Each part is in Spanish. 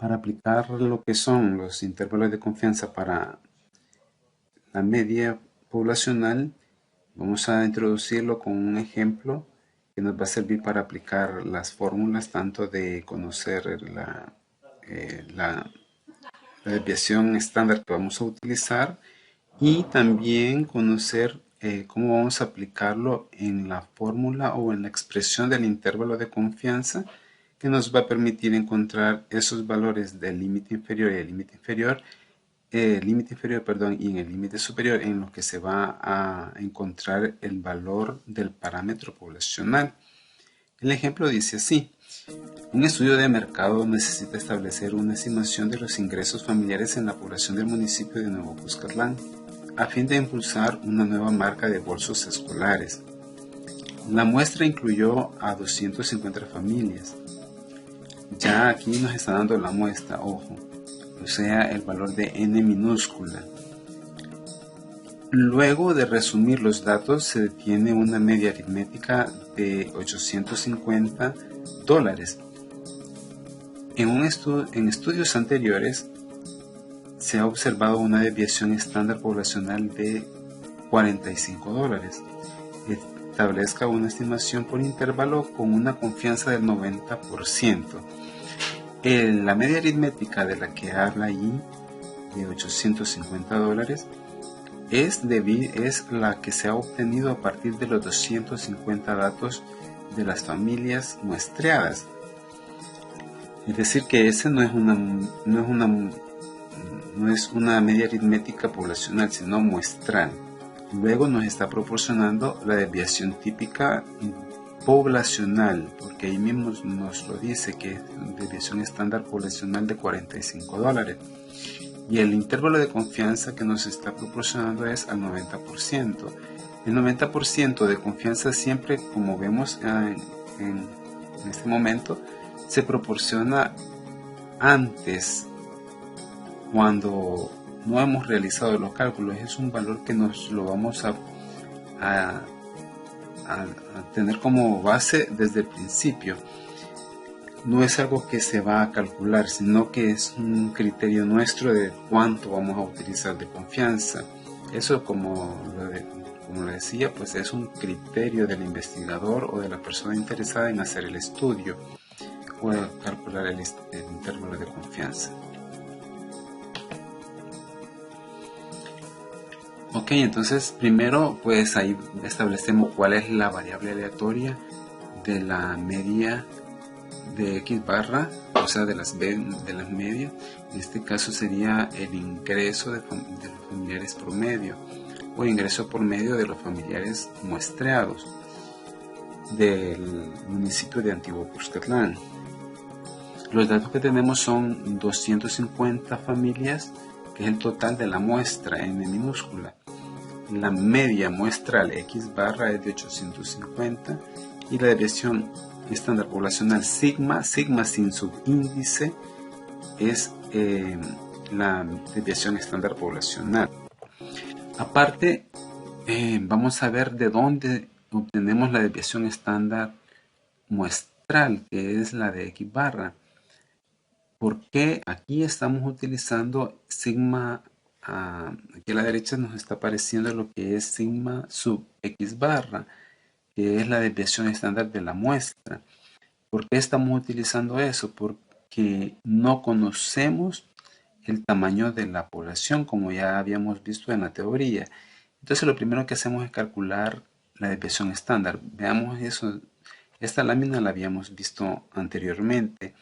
Para aplicar lo que son los intervalos de confianza para la media poblacional, vamos a introducirlo con un ejemplo que nos va a servir para aplicar las fórmulas tanto de conocer la desviación estándar que vamos a utilizar y también conocer cómo vamos a aplicarlo en la fórmula o en la expresión del intervalo de confianza que nos va a permitir encontrar esos valores del límite inferior y el límite inferior, perdón, y en el límite superior en los que se va a encontrar el valor del parámetro poblacional. El ejemplo dice así: un estudio de mercado necesita establecer una estimación de los ingresos familiares en la población del municipio de Nuevo Cuscatlán a fin de impulsar una nueva marca de bolsos escolares. La muestra incluyó a 250 familias. Ya aquí nos está dando la muestra, ojo, o sea, el valor de n minúscula. Luego de resumir los datos, se tiene una media aritmética de $850. En estudios anteriores se ha observado una desviación estándar poblacional de $45. Establezca una estimación por intervalo con una confianza del 90%. La media aritmética de la que habla ahí, de $850, es la que se ha obtenido a partir de los 250 datos de las familias muestreadas. Es decir, que ese no es una media aritmética poblacional, sino muestral. Luego nos está proporcionando la desviación típica poblacional, porque ahí mismo nos lo dice, que es desviación estándar poblacional de $45. Y el intervalo de confianza que nos está proporcionando es al 90%. El 90% de confianza siempre, como vemos en este momento, se proporciona antes, cuando no hemos realizado los cálculos. Es un valor que nos lo vamos a tener como base desde el principio. No es algo que se va a calcular, sino que es un criterio nuestro de cuánto vamos a utilizar de confianza. Eso, como le decía, pues es un criterio del investigador o de la persona interesada en hacer el estudio o calcular el intervalo de confianza. Ok, entonces primero pues ahí establecemos cuál es la variable aleatoria de la media de X barra, o sea, de las medias. En este caso sería el ingreso de los familiares promedio o ingreso por medio de los familiares muestreados del municipio de Antiguo Cuscatlán. Los datos que tenemos son 250 familias, que es el total de la muestra n minúscula. La media muestral X barra es de 850 y la desviación estándar poblacional sigma sin subíndice, es la desviación estándar poblacional. Aparte, vamos a ver de dónde obtenemos la desviación estándar muestral, que es la de X barra. Porque aquí estamos utilizando sigma, aquí a la derecha nos está apareciendo lo que es sigma sub X barra, que es la desviación estándar de la muestra. ¿Por qué estamos utilizando eso? Porque no conocemos el tamaño de la población, como ya habíamos visto en la teoría. Entonces lo primero que hacemos es calcular la desviación estándar. Veamos eso. Esta lámina la habíamos visto anteriormente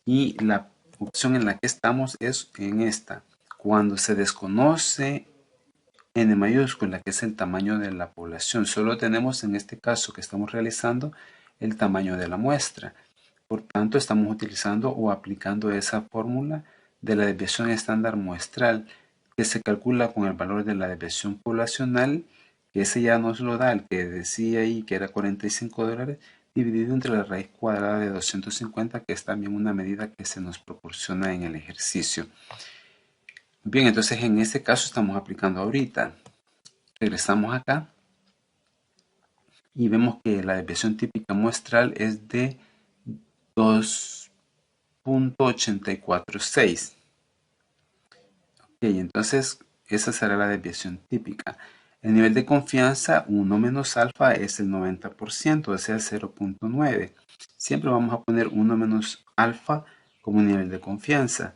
y la opción en la que estamos es en esta. Cuando se desconoce n mayúscula, que es el tamaño de la población, solo tenemos en este caso que estamos realizando el tamaño de la muestra. Por tanto, estamos utilizando o aplicando esa fórmula de la desviación estándar muestral, que se calcula con el valor de la desviación poblacional, que ese ya nos lo da, el que decía ahí que era $45, dividido entre la raíz cuadrada de 250, que es también una medida que se nos proporciona en el ejercicio. Bien, entonces en este caso estamos aplicando ahorita. Regresamos acá y vemos que la desviación típica muestral es de 2 0.846. Entonces esa será la desviación típica. El nivel de confianza 1 menos alfa es el 90%, o sea 0.9. Siempre vamos a poner 1 menos alfa como nivel de confianza.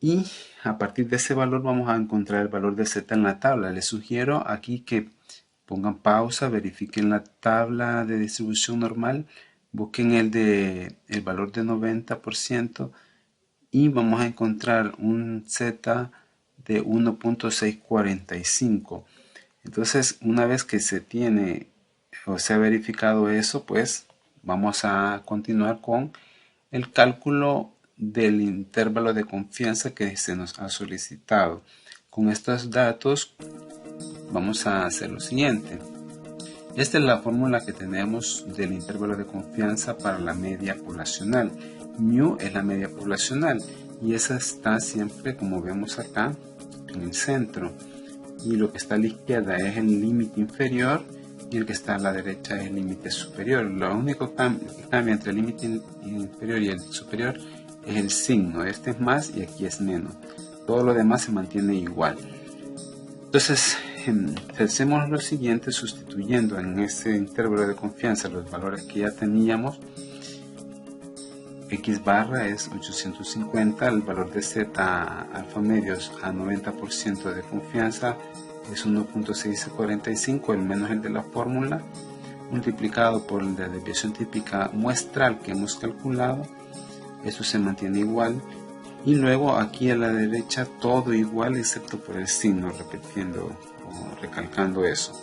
Y a partir de ese valor vamos a encontrar el valor de Z en la tabla. Les sugiero aquí que pongan pausa, verifiquen la tabla de distribución normal, busquen el valor de 90% y vamos a encontrar un Z de 1.645. Entonces, una vez que se tiene o se ha verificado eso, pues vamos a continuar con el cálculo del intervalo de confianza que se nos ha solicitado. Con estos datos vamos a hacer lo siguiente. Esta es la fórmula que tenemos del intervalo de confianza para la media poblacional. Mu es la media poblacional y esa está siempre, como vemos acá, en el centro. Y lo que está a la izquierda es el límite inferior y el que está a la derecha es el límite superior. Lo único que cambia entre el límite inferior y el superior es el signo. Este es más y aquí es menos. Todo lo demás se mantiene igual. Entonces, hacemos lo siguiente sustituyendo en ese intervalo de confianza los valores que ya teníamos. X barra es 850, el valor de Z alfa medios a 90% de confianza es 1.645, el menos el de la fórmula, multiplicado por la desviación típica muestral que hemos calculado. Esto se mantiene igual. Y luego aquí a la derecha todo igual excepto por el signo, repitiendo o recalcando eso.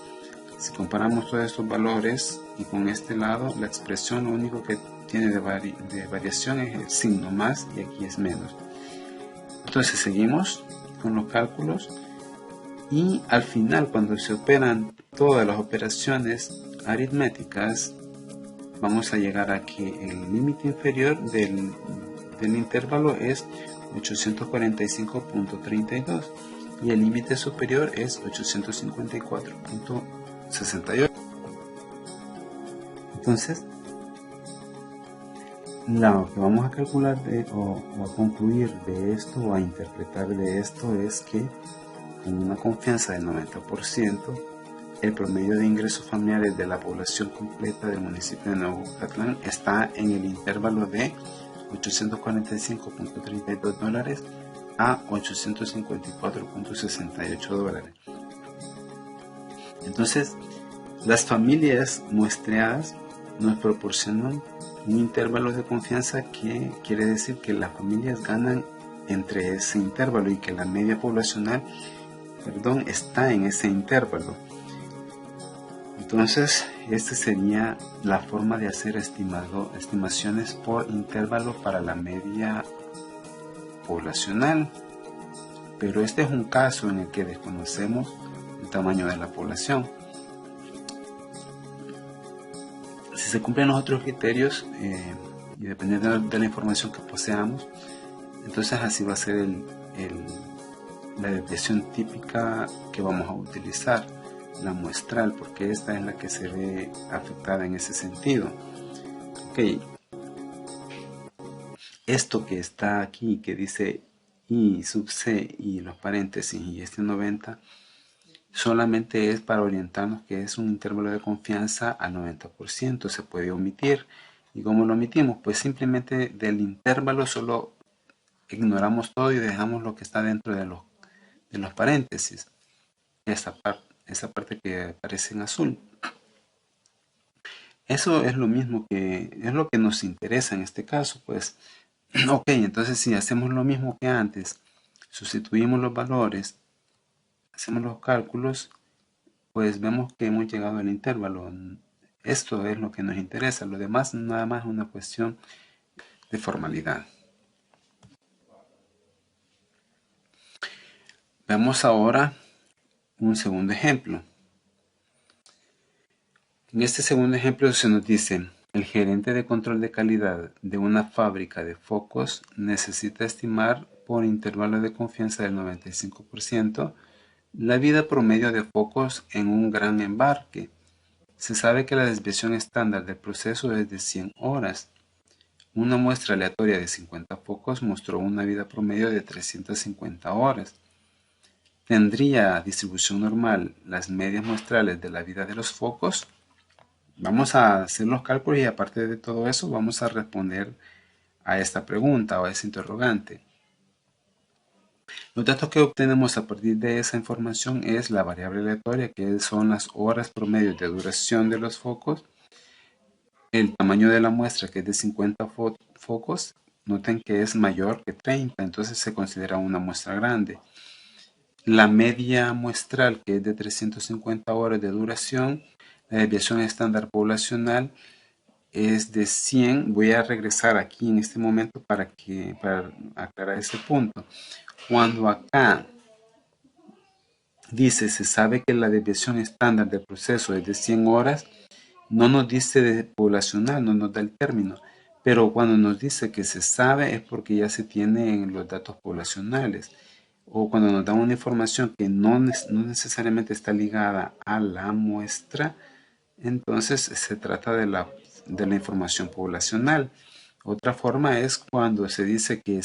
Si comparamos todos estos valores y con este lado, la expresión lo único que tiene de variación es el signo más y aquí es menos. Entonces seguimos con los cálculos y al final, cuando se operan todas las operaciones aritméticas, vamos a llegar a que el límite inferior del intervalo es 845.32 y el límite superior es 854.68. Entonces, lo que vamos a calcular o a concluir de esto o a interpretar de esto es que con una confianza del 90%, el promedio de ingresos familiares de la población completa del municipio de Nuevo Catlán está en el intervalo de $845.32 a $854.68. Entonces, las familias muestreadas nos proporcionan un intervalo de confianza que quiere decir que las familias ganan entre ese intervalo y que la media poblacional, está en ese intervalo. Entonces, esta sería la forma de hacer estimaciones por intervalo para la media poblacional. Pero este es un caso en el que desconocemos el tamaño de la población. Si se cumplen los otros criterios y dependiendo de la información que poseamos, entonces así va a ser la desviación típica que vamos a utilizar, la muestral, porque esta es la que se ve afectada en ese sentido. Esto que está aquí, que dice I sub C y los paréntesis y este 90, solamente es para orientarnos que es un intervalo de confianza al 90%, se puede omitir. ¿Y cómo lo omitimos? Pues simplemente del intervalo solo ignoramos todo y dejamos lo que está dentro de los paréntesis, esa parte que aparece en azul. Eso es lo mismo es lo que nos interesa en este caso, pues. Entonces si hacemos lo mismo que antes, sustituimos los valores, hacemos los cálculos, pues vemos que hemos llegado al intervalo. Esto es lo que nos interesa, lo demás nada más es una cuestión de formalidad. Veamos ahora un segundo ejemplo. En este segundo ejemplo se nos dice: el gerente de control de calidad de una fábrica de focos necesita estimar por intervalo de confianza del 95% la vida promedio de focos en un gran embarque. Se sabe que la desviación estándar del proceso es de 100 horas. Una muestra aleatoria de 50 focos mostró una vida promedio de 350 horas. ¿Tendría distribución normal las medias muestrales de la vida de los focos? Vamos a hacer los cálculos y aparte de todo eso vamos a responder a esta pregunta o a ese interrogante. Los datos que obtenemos a partir de esa información es la variable aleatoria, que son las horas promedio de duración de los focos, el tamaño de la muestra, que es de 50 focos, noten que es mayor que 30, entonces se considera una muestra grande. La media muestral, que es de 350 horas de duración, la desviación estándar poblacional es de 100. Voy a regresar aquí en este momento para aclarar ese punto. Cuando acá dice se sabe que la desviación estándar del proceso es de 100 horas, no nos dice de poblacional, no nos da el término, pero cuando nos dice que se sabe es porque ya se tienen los datos poblacionales, o cuando nos da una información que no necesariamente está ligada a la muestra, entonces se trata de la información poblacional. Otra forma es cuando se dice que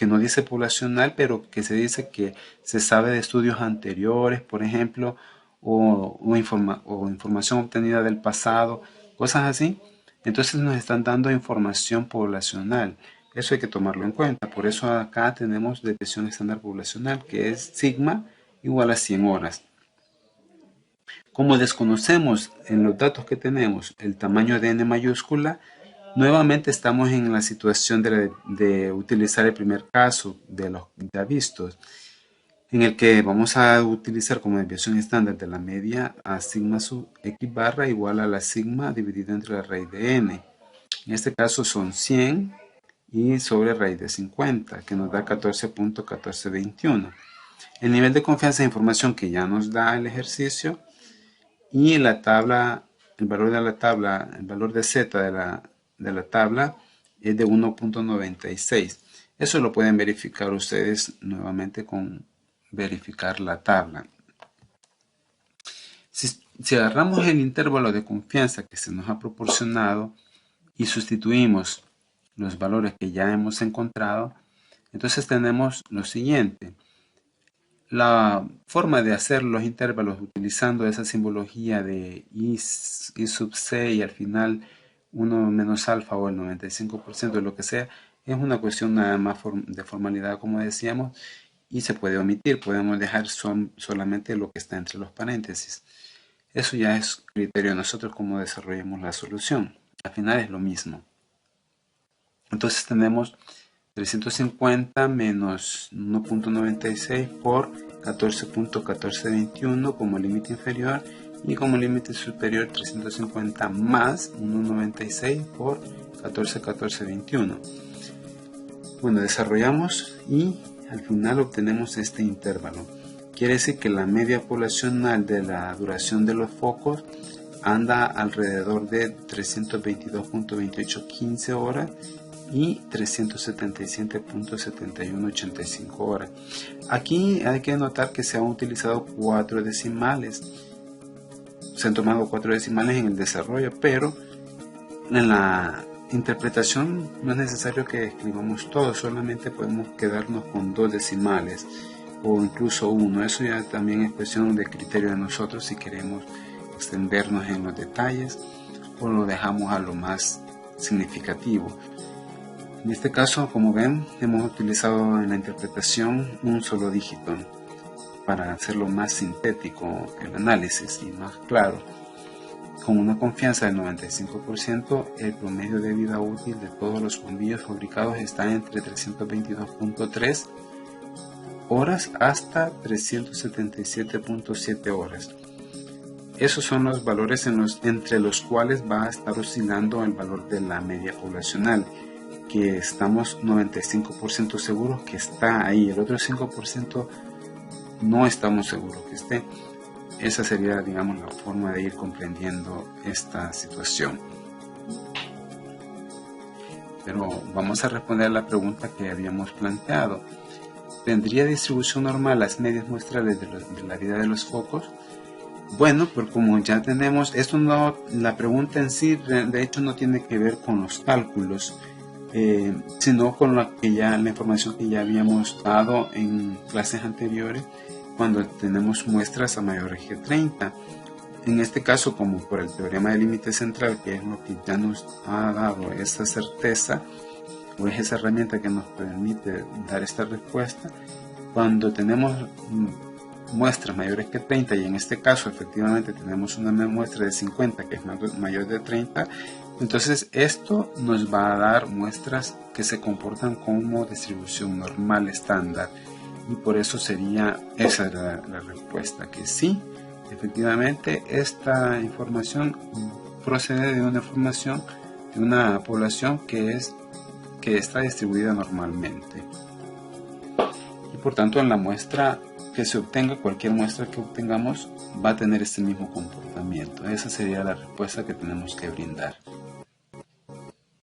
no dice poblacional, pero que se dice que se sabe de estudios anteriores, por ejemplo, o información obtenida del pasado, cosas así. Entonces nos están dando información poblacional. Eso hay que tomarlo en cuenta. Por eso acá tenemos desviación estándar poblacional, que es sigma igual a 100 horas. Como desconocemos en los datos que tenemos el tamaño de n mayúscula, nuevamente estamos en la situación de utilizar el primer caso de los ya vistos, en el que vamos a utilizar como desviación estándar de la media a sigma sub x barra igual a la sigma dividida entre la raíz de n. En este caso son 100 y sobre raíz de 50, que nos da 14.1421. El nivel de confianza de información que ya nos da el ejercicio y la tabla, el valor de z de la tabla es de 1.96. Eso lo pueden verificar ustedes nuevamente con verificar la tabla. Si agarramos el intervalo de confianza que se nos ha proporcionado y sustituimos los valores que ya hemos encontrado, entonces tenemos lo siguiente. La forma de hacer los intervalos utilizando esa simbología de I sub c y al final 1 menos alfa o el 95% de lo que sea, es una cuestión nada más de formalidad, como decíamos, y se puede omitir. Podemos dejar solamente lo que está entre los paréntesis. Eso ya es criterio de nosotros cómo desarrollemos la solución. Al final es lo mismo. Entonces tenemos 350 menos 1.96 por 14.1421 como límite inferior y como límite superior 350 más 1.96 por 14.1421. Bueno, desarrollamos y al final obtenemos este intervalo. Quiere decir que la media poblacional de la duración de los focos anda alrededor de 322.2815 horas y 377.7185 horas. Aquí hay que notar que se han utilizado 4 decimales. Se han tomado 4 decimales en el desarrollo, pero en la interpretación no es necesario que escribamos todo, solamente podemos quedarnos con 2 decimales o incluso 1. Eso ya también es cuestión de criterio de nosotros si queremos extendernos en los detalles o lo dejamos a lo más significativo. En este caso, como ven, hemos utilizado en la interpretación un solo dígito para hacerlo más sintético el análisis y más claro. Con una confianza del 95%, el promedio de vida útil de todos los bombillos fabricados está entre 322.3 horas hasta 377.7 horas. Esos son los valores entre los cuales va a estar oscilando el valor de la media poblacional, que estamos 95% seguros que está ahí. El otro 5% no estamos seguros que esté. Esa sería, digamos, la forma de ir comprendiendo esta situación. Pero vamos a responder a la pregunta que habíamos planteado. ¿Tendría distribución normal las medias muestrales de la vida de los focos? Bueno, pues como ya tenemos, esto no, la pregunta en sí de hecho no tiene que ver con los cálculos, sino con la información que ya habíamos dado en clases anteriores cuando tenemos muestras a mayores que 30. En este caso, como por el teorema del límite central, que es lo que ya nos ha dado esa certeza, o es esa herramienta que nos permite dar esta respuesta, cuando tenemos muestras mayores que 30, y en este caso efectivamente tenemos una muestra de 50 que es mayor de 30, entonces esto nos va a dar muestras que se comportan como distribución normal estándar, y por eso sería esa la respuesta, que sí, efectivamente esta información procede de una información de una población que está distribuida normalmente, y por tanto en la muestra que se obtenga, cualquier muestra que obtengamos va a tener este mismo comportamiento. Esa sería la respuesta que tenemos que brindar.